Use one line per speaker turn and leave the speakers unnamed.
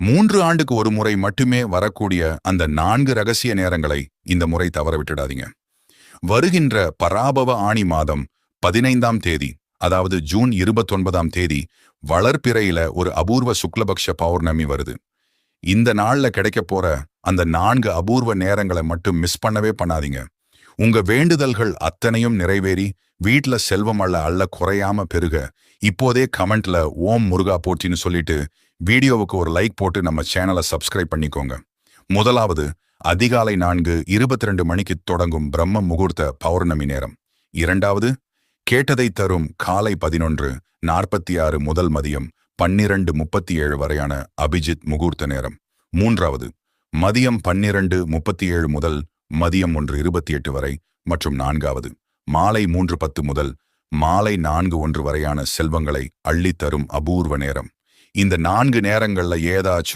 3 ஆண்டுக்கு ஒரு முறை மட்டுமே வரக்கூடிய அந்த 4 ரகசிய நேரங்களை இந்த முறை தவற விட்டுடாதீங்க. வருகின்ற பராபவ ஆணி மாதம் 15ஆம் தேதி, அதாவது ஜூன் 29ஆம் தேதி வளர்பிறையில ஒரு அபூர்வ சுக்லபக்ஷ பௌர்ணமி வருது. இந்த நாள்ல கிடைக்க போற அந்த 4 அபூர்வ நேரங்களை மட்டும் மிஸ் பண்ணவே பண்ணாதீங்க. உங்க வேண்டுதல்கள் அத்தனையும் நிறைவேறி வீட்ல செல்வம் அள்ள குறையாம பெருக இப்போதே கமெண்ட்ல ஓம் முருகா போற்றின்னு சொல்லிட்டு வீடியோவுக்கு ஒரு லைக் போட்டு நம்ம சேனலை சப்ஸ்கிரைப் பண்ணிக்கோங்க. முதலாவது, அதிகாலை 4:22 மணிக்கு தொடங்கும் பிரம்ம முகூர்த்த பௌர்ணமி நேரம். இரண்டாவது, கேட்டதை தரும் காலை 11:46 முதல் மதியம் 12:37 வரையான அபிஜித் முகூர்த்த நேரம். மூன்றாவது, மதியம் 12:37 முதல் மதியம் 1:28 வரை மற்றும் நான்காவது, மாலை 3:10 முதல் மாலை 4:01 வரையான செல்வங்களை அள்ளித்தரும் அபூர்வ நேரம். இந்த 4 நேரங்கள்ல ஏதாச்சும்